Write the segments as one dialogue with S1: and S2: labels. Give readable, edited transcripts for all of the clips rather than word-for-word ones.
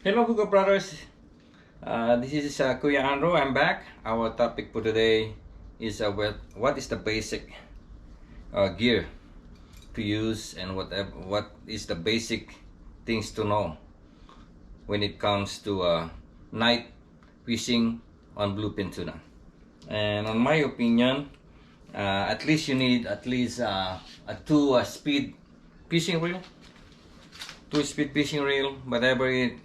S1: Hello Hookup Brothers, this is Kuya Andrew. I'm back. Our topic for today is what is the basic gear to use and what is the basic things to know when it comes to night fishing on bluefin tuna. And on my opinion, at least you need at least a two-speed fishing reel, whatever it,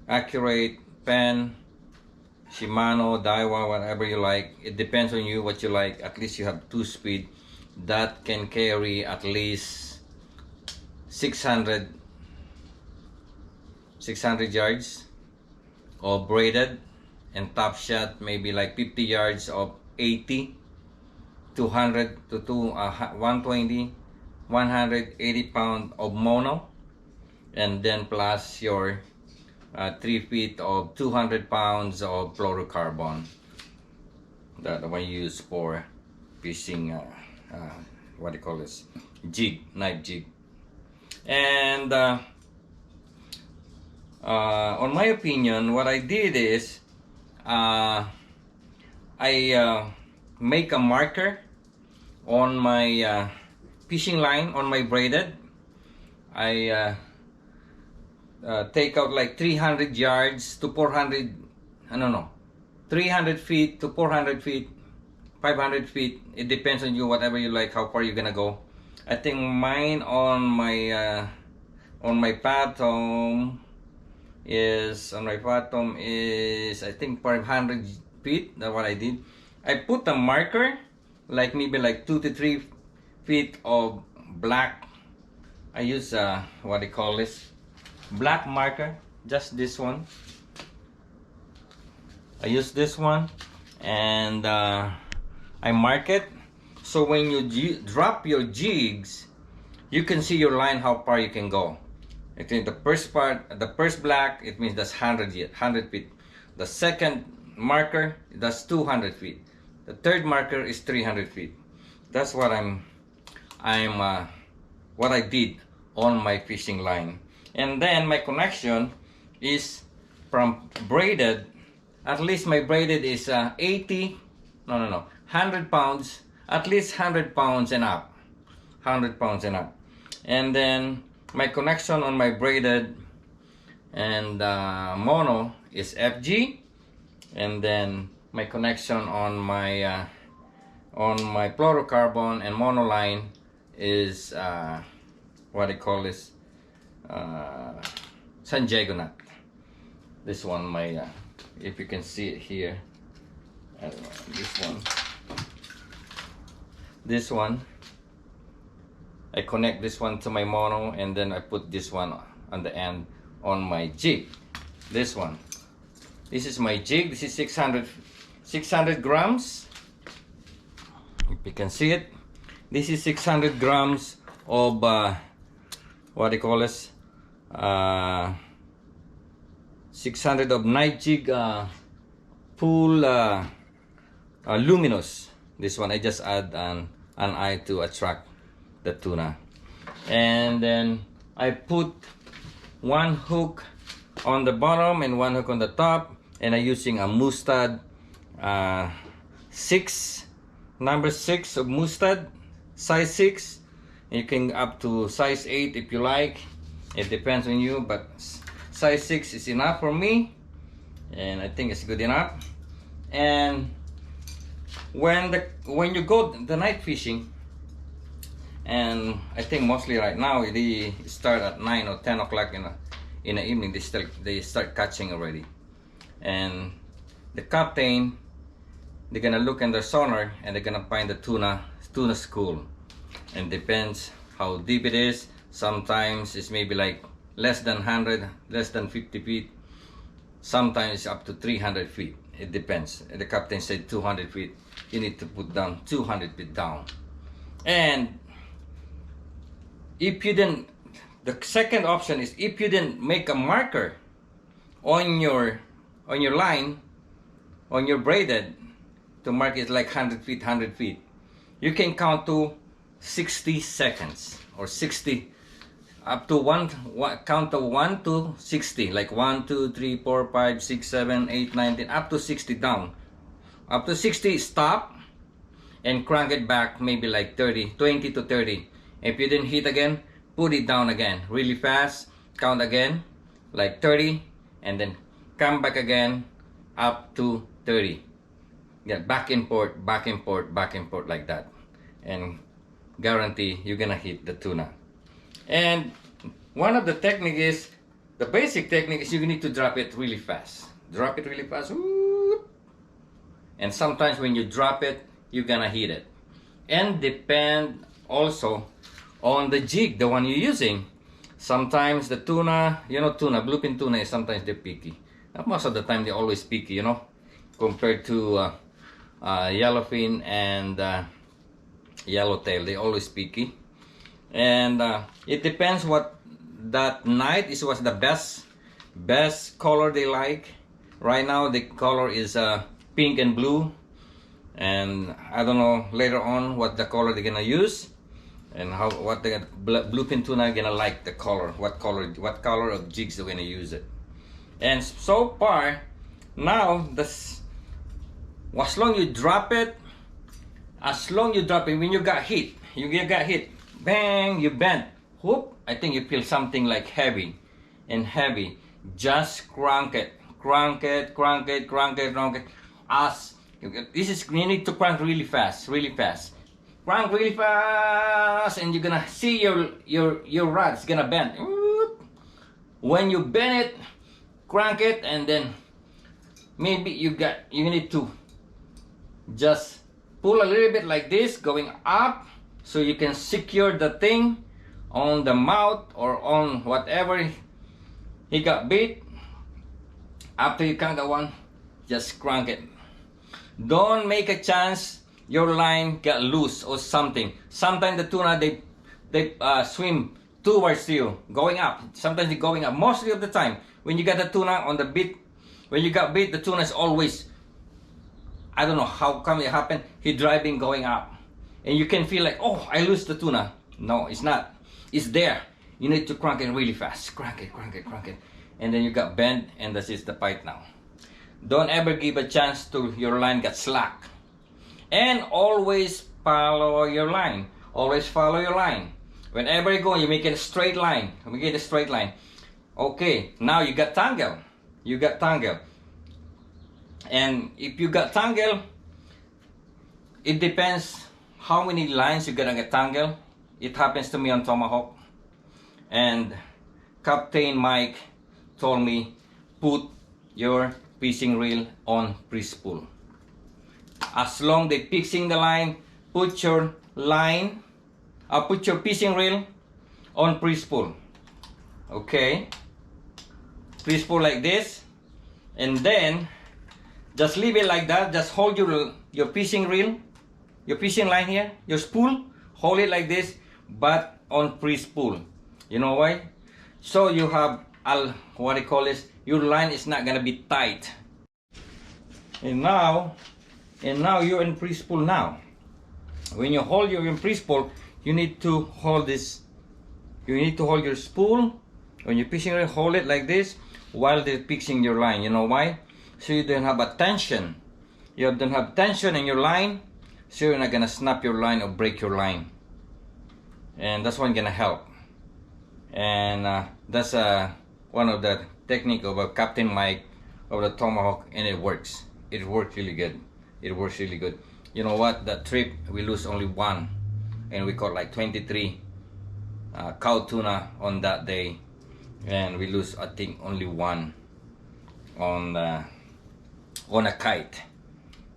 S1: accurate, pen, Shimano, Daiwa, whatever you like. It depends on you what you like. At least you have 2-speed that can carry at least 600 yards of braided, and top shot maybe like 50 yards of 80, 200 to 120, 180 pound of mono, and then plus your 3 feet of 200 pounds of fluorocarbon that I use for fishing what do you call this, jig, knife jig. And on my opinion, what I did is I make a marker on my fishing line, on my braided. I take out like 300 yards to 400, I don't know, 300 feet to 400 feet, 500 feet. It depends on you, whatever you like, how far you're gonna go. I think mine on my bottom is I think 500 feet. That's what I did. I put a marker like maybe like 2 to 3 feet of black. I use what do you call this, black marker, just this one. I use this one, and I mark it, so when you drop your jigs, you can see your line, how far you can go. I think the first part, the first black, it means that's 100 feet. The second marker, that's 200 feet. The third marker is 300 feet. That's what what I did on my fishing line. And then my connection is from braided. At least my braided is 100 pounds, at least 100 pounds and up. 100 pounds and up. And then my connection on my braided and mono is FG. And then my connection on my fluorocarbon and mono line is what do you call this, San Diego nut. This one, my if you can see it here, I don't know, this one I connect this one to my mono, and then I put this one on the end on my jig. This is my jig. This is 600 grams. If you can see it, this is 600 grams of what do you call this, 600 of night jig full luminous. This one I just add an eye to attract the tuna. And then I put one hook on the bottom and one hook on the top, and I'm using a mustard number 6 of mustard, size 6. You can up to size 8 if you like. It depends on you, but size 6 is enough for me, and I think it's good enough. And when you go the night fishing, and I think mostly right now they start at 9 or 10 o'clock in the evening, they start catching already. And the captain, they're gonna look in their sonar and they're gonna find the tuna school. And depends how deep it is. Sometimes it's maybe like less than 100, less than 50 feet. Sometimes it's up to 300 feet. It depends. The captain said 200 feet. You need to put down 200 feet down. And if you didn't, the second option is if you didn't make a marker on your line, on your braided, to mark it like 100 feet, you can count to 60 seconds or 60 up to count of 1 to 60, like 1 2 3 4 5 6 7 8 9 10, up to 60 down. Up to 60, stop and crank it back, maybe like 20 to 30. If you didn't hit again, put it down again really fast, count again like 30, and then come back again up to 30. Yeah, back and forth, back and forth, back and forth, like that, and guarantee you're gonna hit the tuna. And one of the technique is, the basic technique is, you need to drop it really fast. Drop it really fast. Whoop. And sometimes when you drop it, you're gonna hit it. And depend also on the jig, the one you're using. Sometimes the tuna, you know, bluefin tuna is sometimes they're picky. Most of the time they're always picky, you know, compared to yellowfin and yellowtail. They always picky. And it depends what that night is, what's the best color they like. Right now the color is pink and blue, and I don't know later on what the color they're gonna use, and what the bluefin tuna gonna like the color, what color of jigs they're gonna use it. And so far now, as long you drop it, when you got hit, bang, you bent, whoop, I think you feel something like heavy, just crank it. You need to crank really fast, crank really fast, and you're gonna see your rod's gonna bend. When you bend it, crank it, and then maybe you need to just pull a little bit like this, going up, so you can secure the thing on the mouth or on whatever he got bit. After you count that one, just crank it. Don't make a chance your line get loose or something. Sometimes the tuna, they swim towards you, going up. Sometimes they're going up. Mostly of the time, when you got the tuna on the bit, when you got bit, the tuna is always, I don't know how come it happened, he driving going up. And you can feel like, oh, I lose the tuna. No, it's not. It's there. You need to crank it really fast. Crank it. And then you got bent, and this is the fight now. Don't ever give a chance to your line get slack. And always follow your line. Always follow your line. Whenever you go, you make it a straight line. Okay, now you got tangle. And if you got tangle, it depends how many lines you're gonna get tangle. It happens to me on Tomahawk. And Captain Mike told me, put your fishing reel on pre-spool. As long they fixing the line, put your fishing reel on pre-spool. Okay, pre-spool like this, and then just leave it like that. Just hold your fishing reel, your fishing line here, your spool, hold it like this, but on pre-spool. You know why? So you have what do you call this? Your line is not gonna be tight. And now you're in pre-spool now. When you hold your pre-spool, you need to hold this. You need to hold your spool. When you're fishing, hold it like this while they're fixing your line. You know why? So you don't have a tension. You don't have tension in your line, so you're not gonna snap your line or break your line. And that's what's gonna help. And that's one of the technique of a Captain Mike of the Tomahawk, and it works. It works really good. You know what? That trip we lose only one, and we caught like 23 cow tuna on that day, and we lose, I think, only one on a kite.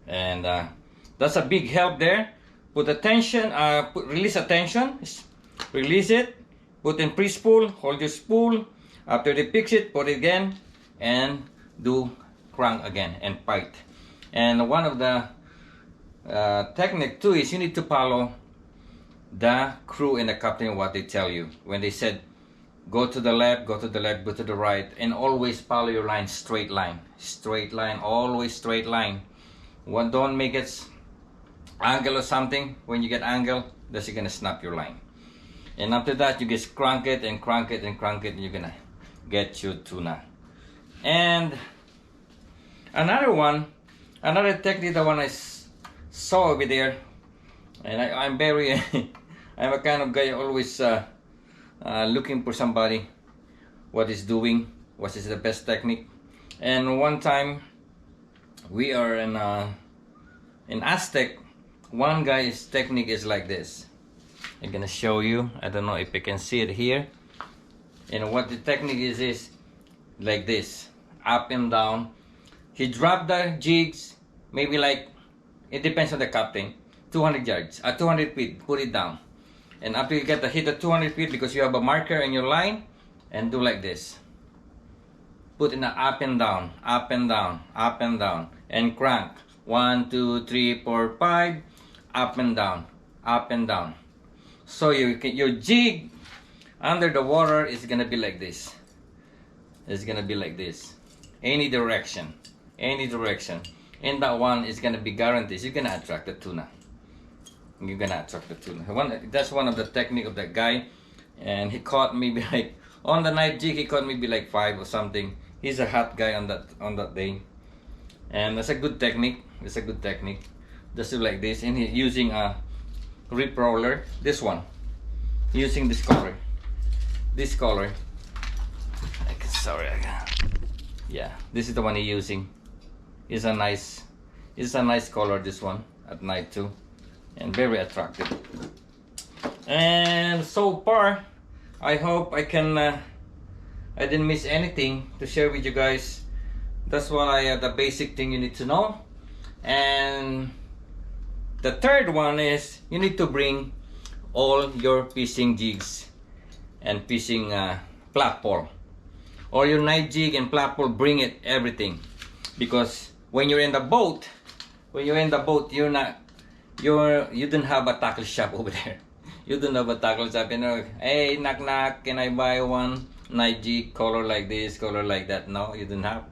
S1: And that's a big help there. Put the tension, release the tension, release it, put in pre-spool, hold your spool. After they fix it, put it again, and do crank again and fight. And one of the technique too is you need to follow the crew and the captain what they tell you. When they said go to the left, go to the left, go to the right, and always follow your line, straight line, always straight line. Don't make it angle or something. When you get angle, that's you're gonna snap your line. And after that, you just crank it and crank it and crank it, and you're gonna get your tuna. And another technique, the one I saw over there, and I'm very I'm a kind of guy always looking for somebody what is doing, what is the best technique. And one time we are in Aztec, one guy's technique is like this. I'm gonna show you. I don't know if you can see it here. And what the technique is like this, up and down. He dropped the jigs, maybe like, it depends on the captain, 200 yards, 200 feet, put it down. And after you get the hit at 200 feet, because you have a marker in your line, and do like this. Put in a up and down, up and down, up and down, and crank. 1, 2, 3, 4, 5, up and down, up and down. So your jig under the water is gonna be like this. It's gonna be like this. Any direction, any direction. And that one is gonna be guaranteed. You're gonna attract the tuna. You're gonna attract the tuna. That's one of the technique of that guy. And he caught maybe like, on the night jig, he caught maybe like 5 or something. He's a hot guy on that day. And that's a good technique. It's a good technique. Just do like this. And he's using a rip roller. This one. Using this color. This color. Yeah, this is the one he's using. It's a nice color, this one, at night too. And very attractive. And so far, I hope I didn't miss anything to share with you guys. That's why the basic thing you need to know. And the third one is you need to bring all your fishing jigs and fishing platform, or your night jig and platform. Bring it, everything, because when you're in the boat, you don't have a tackle shop over there. You don't have a tackle shop, you know. Hey, knock knock, can I buy one night jig, color like this, color like that? No, you don't have.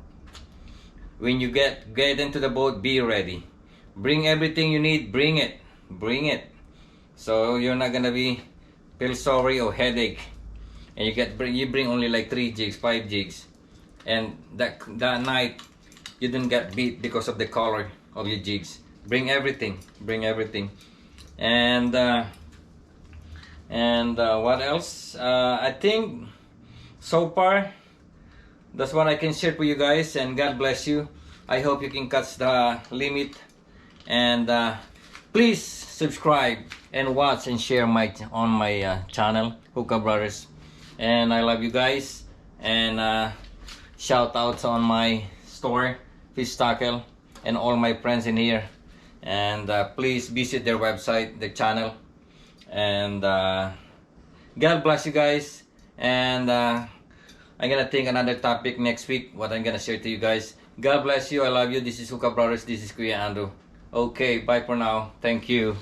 S1: When you get into the boat, be ready. Bring everything you need. Bring it. So you're not gonna feel sorry or headache. And you bring only like 3 jigs, 5 jigs, and that night you didn't get beat because of the color of your jigs. Bring everything. And what else? I think so far that's what I can share for you guys. And God bless you. I hope you can catch the limit. And please subscribe and watch and share on my channel, Hookup Brothers. And I love you guys. And shout outs on my store, Fishtackle, and all my friends in here. And please visit their website, their channel. And God bless you guys. And I'm gonna think another topic next week, what I'm gonna share to you guys. God bless you. I love you. This is Hookup Brothers. This is Kuya Andrew. Okay, bye for now. Thank you.